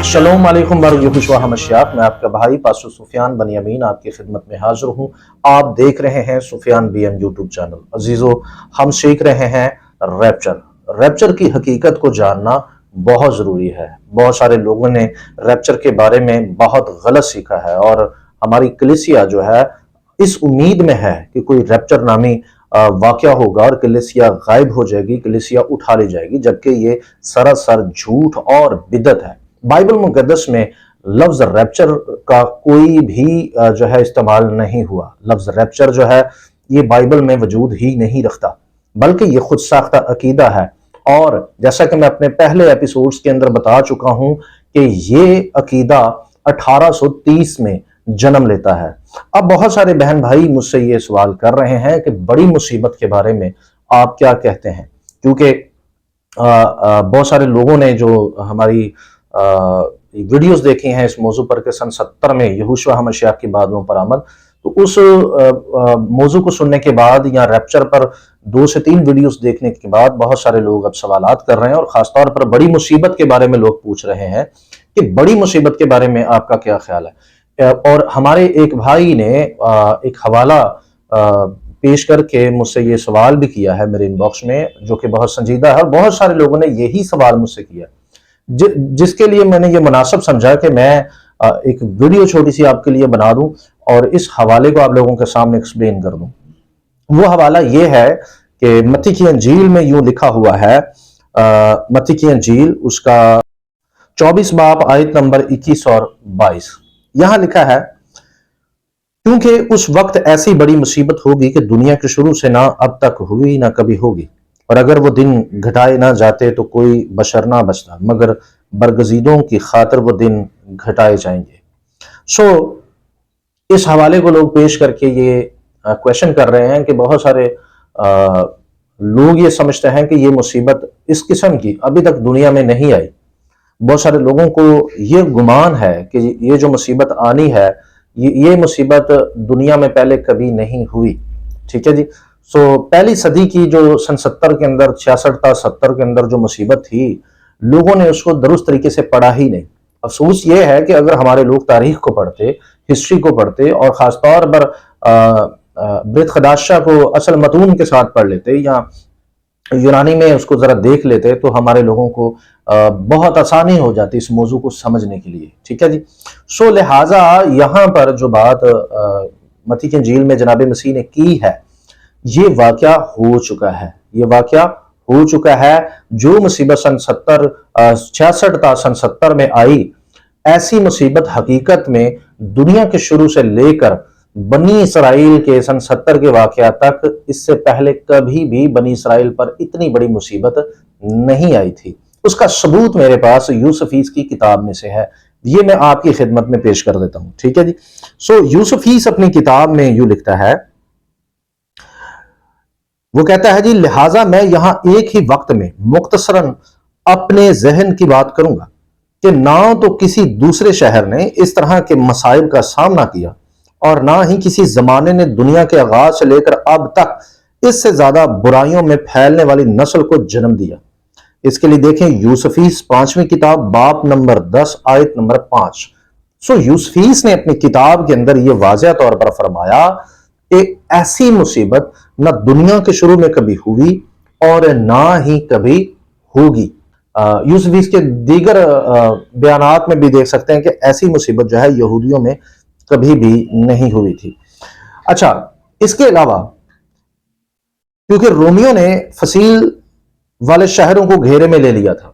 Shalom علیکم یہوشوا ہمشیات، میں آپ کا بھائی پاسٹر سفیان بنیامین آپ کی خدمت میں حاضر ہوں۔ آپ دیکھ رہے ہیں سفیان بی ایم یوٹیوب چینل۔ عزیزو، ہم سیکھ رہے ہیں ریپچر کی حقیقت کو جاننا بہت ضروری ہے۔ بہت سارے لوگوں نے ریپچر کے بارے میں بہت غلط سیکھا ہے، اور ہماری کلیسیا جو ہے اس امید میں ہے کہ کوئی ریپچر نامی واقعہ ہوگا اور کلیسیا غائب ہو جائے گی، کلیسیا اٹھا لی جائے گی، جبکہ یہ سراسر جھوٹ اور بدعت ہے۔ بائبل مقدس میں لفظ ریپچر کا کوئی بھی جو ہے استعمال نہیں ہوا۔ لفظ ریپچر جو ہے یہ بائبل میں وجود ہی نہیں رکھتا، بلکہ یہ خود ساختہ عقیدہ ہے، اور جیسا کہ میں اپنے پہلے ایپیسوڈز کے اندر بتا چکا ہوں کہ یہ عقیدہ 1830 میں جنم لیتا ہے۔ اب بہت سارے بہن بھائی مجھ سے یہ سوال کر رہے ہیں کہ بڑی مصیبت کے بارے میں آپ کیا کہتے ہیں، کیونکہ بہت سارے لوگوں نے جو ہماری ویڈیوز دیکھی ہیں اس موضوع پر کہ سن 70 میں یہوشوا ہمشیاہ کی بادوں پر آمد، تو اس موضوع کو سننے کے بعد یا ریپچر پر 2 سے 3 ویڈیوز دیکھنے کے بعد بہت سارے لوگ اب سوالات کر رہے ہیں، اور خاص طور پر بڑی مصیبت کے بارے میں لوگ پوچھ رہے ہیں کہ بڑی مصیبت کے بارے میں آپ کا کیا خیال ہے۔ اور ہمارے ایک بھائی نے ایک حوالہ پیش کر کے مجھ سے یہ سوال بھی کیا ہے میرے ان باکس میں، جو کہ بہت سنجیدہ ہے، اور بہت سارے لوگوں نے یہی سوال مجھ سے کیا، جس کے لیے میں نے یہ مناسب سمجھا کہ میں ایک ویڈیو چھوٹی سی آپ کے لیے بنا دوں اور اس حوالے کو آپ لوگوں کے سامنے ایکسپلین کر دوں۔ وہ حوالہ یہ ہے کہ متی کی انجیل میں یوں لکھا ہوا ہے، متی کی انجیل اس کا 24 باب آیت نمبر 21 اور 22، یہاں لکھا ہے، کیونکہ اس وقت ایسی بڑی مصیبت ہوگی کہ دنیا کے شروع سے نہ اب تک ہوئی نہ کبھی ہوگی، اور اگر وہ دن گھٹائے نہ جاتے تو کوئی بشر نہ بچتا، مگر برگزیدوں کی خاطر وہ دن گھٹائے جائیں گے۔ اس حوالے کو لوگ پیش کر کے یہ کویشچن کر رہے ہیں کہ بہت سارے لوگ یہ سمجھتے ہیں کہ یہ مصیبت اس قسم کی ابھی تک دنیا میں نہیں آئی۔ بہت سارے لوگوں کو یہ گمان ہے کہ یہ جو مصیبت آنی ہے، یہ مصیبت دنیا میں پہلے کبھی نہیں ہوئی۔ ٹھیک ہے جی۔ پہلی صدی کی جو سن 70 کے اندر 66 تا 70 کے اندر جو مصیبت تھی، لوگوں نے اس کو درست طریقے سے پڑھا ہی نہیں۔ افسوس یہ ہے کہ اگر ہمارے لوگ تاریخ کو پڑھتے، ہسٹری کو پڑھتے، اور خاص طور پر بیت خداشہ کو اصل متون کے ساتھ پڑھ لیتے یا یونانی میں اس کو ذرا دیکھ لیتے، تو ہمارے لوگوں کو بہت آسانی ہو جاتی اس موضوع کو سمجھنے کے لیے۔ ٹھیک ہے جی۔ لہٰذا یہاں پر جو بات متی کی انجیل میں جناب مسیح نے کی ہے، یہ واقعہ ہو چکا ہے، یہ واقعہ ہو چکا ہے۔ جو مصیبت سن 66 تا سن 70 میں آئی، ایسی مصیبت حقیقت میں دنیا کے شروع سے لے کر بنی اسرائیل کے سن 70 کے واقعہ تک، اس سے پہلے کبھی بھی بنی اسرائیل پر اتنی بڑی مصیبت نہیں آئی تھی۔ اس کا ثبوت میرے پاس یوسفیس کی کتاب میں سے ہے، یہ میں آپ کی خدمت میں پیش کر دیتا ہوں۔ ٹھیک ہے جی۔ یوسفیس اپنی کتاب میں یوں لکھتا ہے، وہ کہتا ہے جی، لہٰذا میں یہاں ایک ہی وقت میں مختصراً اپنے ذہن کی بات کروں گا کہ نہ تو کسی دوسرے شہر نے اس طرح کے مصائب کا سامنا کیا، اور نہ ہی کسی زمانے نے دنیا کے آغاز سے لے کر اب تک اس سے زیادہ برائیوں میں پھیلنے والی نسل کو جنم دیا۔ اس کے لیے دیکھیں یوسفیس 5ویں کتاب باب نمبر 10 آیت نمبر 5۔ یوسفیس نے اپنی کتاب کے اندر یہ واضح طور پر فرمایا کہ ایسی مصیبت نہ دنیا کے شروع میں کبھی ہوئی اور نہ ہی کبھی ہوگی۔ یوسفیس کے دیگر بیانات میں بھی دیکھ سکتے ہیں کہ ایسی مصیبت جو ہے یہودیوں میں کبھی بھی نہیں ہوئی تھی۔ اچھا، اس کے علاوہ کیونکہ رومیوں نے فصیل والے شہروں کو گھیرے میں لے لیا تھا،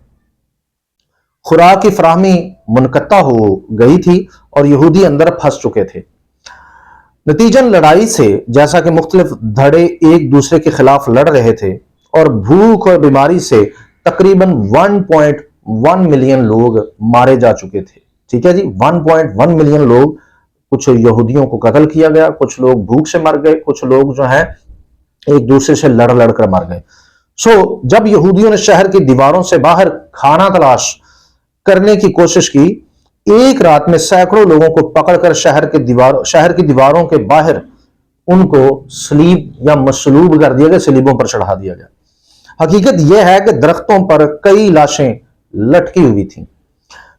خوراک کی فراہمی منقطع ہو گئی تھی اور یہودی اندر پھنس چکے تھے۔ نتیجن لڑائی سے، جیسا کہ مختلف دھڑے ایک دوسرے کے خلاف لڑ رہے تھے، اور بھوک اور بیماری سے تقریباً 1.1 ملین لوگ مارے جا چکے تھے۔ ٹھیک ہے جی، 1.1 ملین لوگ، کچھ یہودیوں کو قتل کیا گیا، کچھ لوگ بھوک سے مر گئے، کچھ لوگ جو ہیں ایک دوسرے سے لڑ لڑ کر مر گئے۔ جب یہودیوں نے شہر کی دیواروں سے باہر کھانا تلاش کرنے کی کوشش کی، ایک رات میں سینکڑوں لوگوں کو پکڑ کر شہر کی دیواروں کے باہر ان کو صلیب یا مصلوب کر دیا گیا، صلیبوں پر چڑھا دیا گیا۔ حقیقت یہ ہے کہ درختوں پر کئی لاشیں لٹکی ہوئی تھیں۔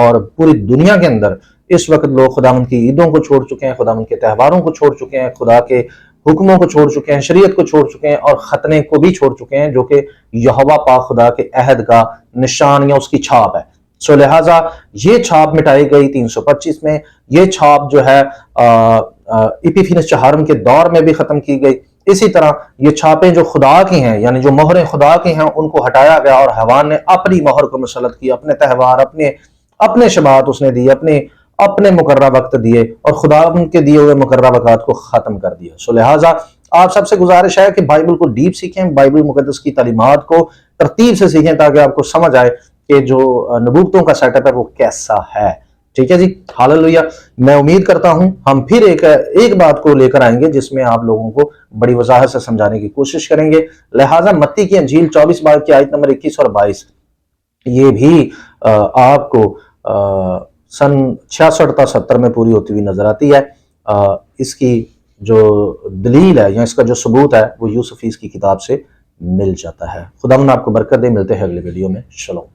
اور پوری دنیا کے اندر اس وقت لوگ خداوند کی عیدوں کو چھوڑ چکے ہیں، خداوند کے تہواروں کو چھوڑ چکے ہیں، خدا کے حکموں کو چھوڑ چکے ہیں، شریعت کو چھوڑ چکے ہیں، اور ختنے کو بھی چھوڑ چکے ہیں، جو کہ یہوہ پاک خدا کے عہد کا نشان یا اس کی چھاپ ہے۔ سو لہٰذا یہ چھاپ مٹائی گئی 325 میں، یہ چھاپ جو ہے ایپیفینس چہارم کے دور میں بھی ختم کی گئی۔ اسی طرح یہ چھاپیں جو خدا کی ہیں، یعنی جو مہریں خدا کی ہیں، ان کو ہٹایا گیا اور حیوان نے اپنی مہر کو مسلط کی، اپنے تہوار، اپنے شبات اس نے دی، اپنے مقررہ وقت دیے، اور خدا ان کے دیے ہوئے مقررہ وقات کو ختم کر دیا۔ سو لہٰذا آپ سب سے گزارش ہے کہ بائبل کو ڈیپ سیکھیں، بائبل مقدس کی تعلیمات کو ترتیب سے سیکھیں، تاکہ آپ کو سمجھ آئے کہ جو نبوتوں کا سیٹ اپ ہے وہ کیسا ہے۔ ٹھیک ہے جی، ہاللویا۔ میں امید کرتا ہوں ہم پھر ایک بات کو لے کر آئیں گے جس میں آپ لوگوں کو بڑی وضاحت سے سمجھانے کی کوشش کریں گے۔ لہٰذا متی کی انجیل 24 باب کی آیت نمبر 21 اور 22 یہ بھی آپ کو سن 66 تا 70 میں پوری ہوتی ہوئی نظر آتی ہے۔ اس کی جو دلیل ہے یا اس کا جو ثبوت ہے وہ یوسفیس کی کتاب سے مل جاتا ہے۔ خداوند آپ کو برکت دے، ملتے ہیں اگلے ویڈیو میں، شلوم۔